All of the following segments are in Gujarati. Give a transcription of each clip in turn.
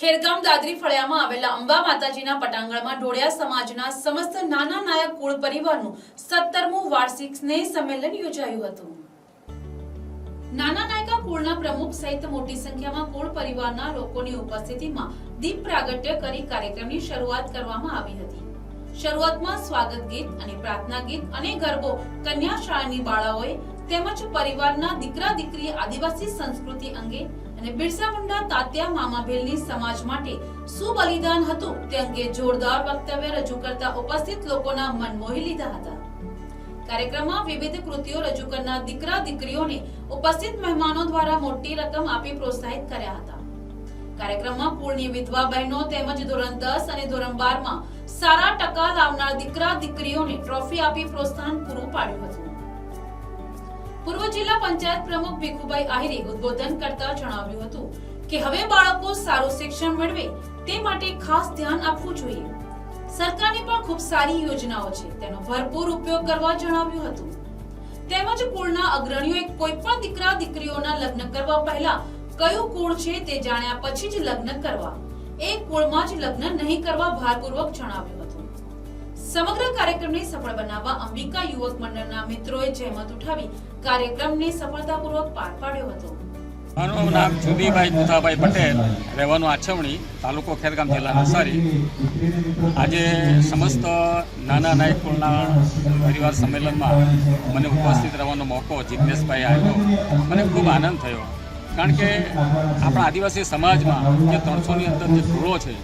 ખેરગામ દાદરી ફળિયામાં આવેલા અંબા માતાજીના પટાંગણમાં ઢોળિયા સમાજના સમસ્ત નાના નાયક કુળ પરિવારનું 17મું વાર્ષિક સ્નેહ સંમેલન યોજાયું હતું। નાના નાયકા કુળના પ્રમુખ સહિત મોટી સંખ્યામાં કુળ પરિવારના લોકોની ઉપસ્થિતિમાં દીપ પ્રાગટ્ય કરી કાર્યક્રમની શરૂઆત કરવામાં આવી હતી। શરૂઆતમાં સ્વાગત ગીત અને પ્રાર્થના ગીત અને ગરબો કન્યા શાળાની બાળાઓએ તેમજ પરિવારના દીકરા દીકરી આદિવાસી સંસ્કૃતિ અંગે અને બિરસા મુંડા તાત્યા મામાભેલની સમાજ માટે શું બલિદાન હતું તે અંગે જોરદાર વક્તવ્ય રજૂ કરતા ઉપસ્થિત લોકોના મન મોહી લીધા હતા। કાર્યક્રમમાં વિવિધ કૃતિઓ રજૂ કરનાર દીકરા દીકરીઓને ઉપસ્થિત મહેમાનો દ્વારા મોટી રકમ આપી પ્રોત્સાહિત કર્યા હતા। કાર્યક્રમમાં કુળની વિધવા બહેનો તેમજ ધોરણ 10 અને ધોરણ 12 માં સારા ટકા લાવનાર દીકરા દીકરીઓને ટ્રોફી આપી પ્રોત્સાહન પૂરું પાડ્યું હતું। પૂર્વ જિલ્લા પંચાયત પ્રમુખ ભીખુભાઈ આહિરે ઉદ્બોધન કરતા જણાવ્યું હતું કે હવે બાળકો સારું શિક્ષણ મેળવે તે માટે ખાસ ધ્યાન આપવું જોઈએ। સરકારની પણ ખૂબ સારી યોજનાઓ છે, તેનો ભરપૂર ઉપયોગ કરવા જણાવ્યું હતું। તેમજ કુળના અગ્રણીઓએ કોઈ પણ દીકરા દીકરીઓના લગ્ન કરવા પહેલા કયું કુળ છે તે જાણ્યા પછી જ લગ્ન કરવા, એક કુળમાં જ લગ્ન નહીં કરવા ભારપૂર્વક જણાવ્યું હતું। સમગ્ર કાર્યક્રમને સફળ બનાવવા અંબિકા યુવક મંડળના મિત્રોએ જહેમત ઉઠાવી કાર્યક્રમને સફળતાપૂર્વક પાર પાડ્યો હતો। મારું નામ જુદીભાઈ મુથાભાઈ પટેલ, રહેવાનું આછવણી, તાલુકો ખેરગામ, જિલ્લા નવસારી। આજે સમસ્ત નાના નાયક કુળના પરિવાર સંમેલનમાં મને ઉપસ્થિત રહેવાનો મોકો જિજ્ઞેશભાઈ આવ્યો, મને ખૂબ આનંદ થયો। કારણ કે આપણા આદિવાસી સમાજમાં જે 300ની અંદર જે કુળો છે,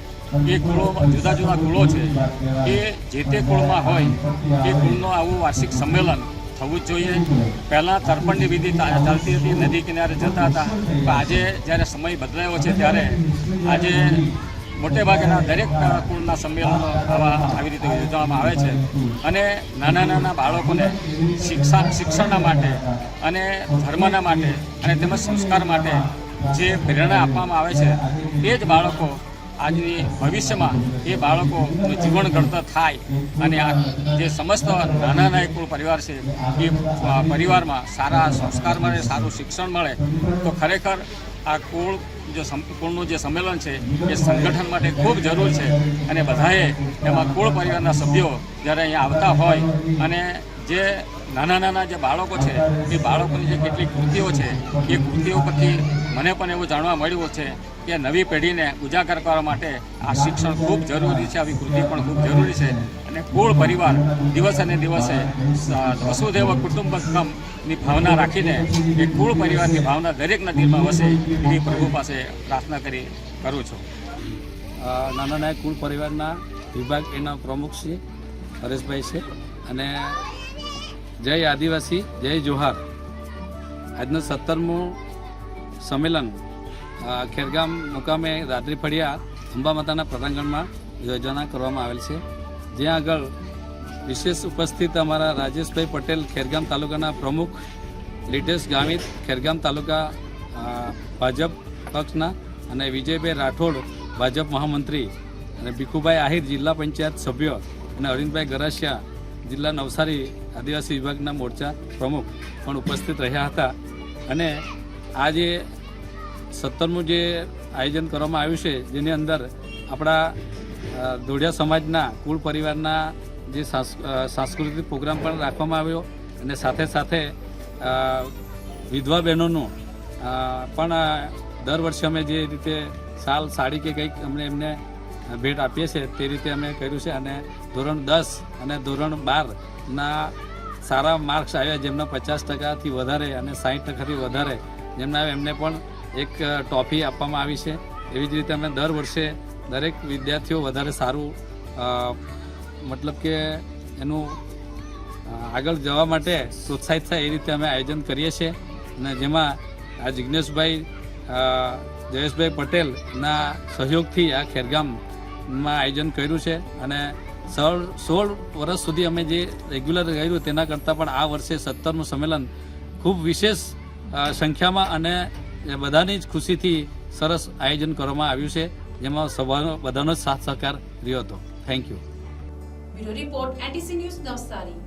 એ કુળો જુદા જુદા કુળો છે, એ જે તે કુળમાં હોય એ કુળનું આવું વાર્ષિક સંમેલન થવું જ જોઈએ। પહેલાં તર્પણની વિધિ ચાલતી હતી, નદી કિનારે જતા હતા, પણ આજે જ્યારે સમય બદલાયો છે ત્યારે આજે મોટે ભાગેના દરેક કુળના સંમેલનો આવી રીતે યોજવામાં આવે છે અને નાના નાના બાળકોને શિક્ષણના માટે અને ધર્મના માટે અને તેમજ સંસ્કાર માટે જે પ્રેરણા આપવામાં આવે છે એ જ બાળકો આજની ભવિષ્યમાં એ બાળકોનું જીવન ઘડતર થાય અને આ જે સમસ્ત નાના નાયક કુળ પરિવાર છે એ પરિવારમાં સારા સંસ્કાર મળે, સારું શિક્ષણ મળે તો ખરેખર આ કુળનું જે સંમેલન છે એ સંગઠન માટે ખૂબ જરૂર છે અને બધાએ એમાં કુળ પરિવારના સભ્યો જ્યારે અહીંયા આવતા હોય અને જે નાના નાના જે બાળકો છે એ બાળકોની જે કેટલીક કૃતિઓ છે એ કૃતિઓ પરથી મને પણ એવું જાણવા મળ્યું છે કે નવી પેઢીને ઉજાગર કરવા માટે આ શિક્ષણ ખૂબ જરૂરી છે, આવી કૃતિ પણ ખૂબ જરૂરી છે અને કુળ પરિવાર દિવસે ને દિવસે વસુધૈવ કુટુંબકમની ભાવના રાખીને એ કુળ પરિવારની ભાવના દરેકના દિલમાં વસે એવી પ્રભુ પાસે પ્રાર્થના કરું છું। નાના નાયક કુળ પરિવારના વિભાગ એના પ્રમુખ શ્રી હરેશભાઈ છે અને જય આદિવાસી જય જોહાર। આજનું 17મું સંમેલન ખેરગામ મુકામે દાદરી ફળિયા અંબા માતાના પટાંગણમાં યોજના કરવામાં આવેલ છે, જ્યાં આગળ વિશેષ ઉપસ્થિત અમારા રાજેશભાઈ પટેલ ખેરગામ તાલુકાના પ્રમુખ, લીટેશ ગામિત ખેરગામ તાલુકા ભાજપ પક્ષના અને વિજયભાઈ રાઠોડ ભાજપ મહામંત્રી અને ભીખુભાઈ આહિર જિલ્લા પંચાયત સભ્ય અને અરવિંદભાઈ ગરાસિયા જિલ્લા નવસારી આદિવાસી વિભાગના મોરચા પ્રમુખ પણ ઉપસ્થિત રહ્યા હતા અને આજે 17મું જે આયોજન કરવામાં આવ્યું છે જેની અંદર આપણા ધોળિયા સમાજના કુળ પરિવારના જે સાંસ્કૃતિક પ્રોગ્રામ પણ રાખવામાં આવ્યો અને સાથે સાથે વિધવા બહેનોનું પણ દર વર્ષે અમે જે રીતે સાડી કે કંઈક અમને એમને ભેટ આપીએ છીએ તે રીતે અમે કર્યું છે અને ધોરણ 10 અને ધોરણ 12ના સારા માર્ક્સ આવ્યા જેમના 50%થી વધારે અને 60%થી વધારે જેમના એમને પણ એક ટ્રોફી આપવામાં આવી છે। એવી જ રીતે અમે દર વર્ષે દરેક વિદ્યાર્થીઓ વધારે સારું મતલબ કે એનું આગળ જવા માટે પ્રોત્સાહિત થાય એ રીતે અમે આયોજન કરીએ છીએ અને જેમાં આ જિજ્ઞેશભાઈ જયેશભાઈ પટેલના સહયોગથી આ ખેરગામમાં આયોજન કર્યું છે અને 16 વર્ષ સુધી અમે જે રેગ્યુલર કર્યું તેના કરતાં પણ આ વર્ષે 17મું સંમેલન ખૂબ વિશેષ સંખ્યામાં અને બધાની જ ખુશીથી સરસ આયોજન કરવામાં આવ્યું છે, જેમાં સભાનો બધાનો જ સાથ સહકાર રહ્યો હતો। Thank you. Bureau report, NTC news, Navsari.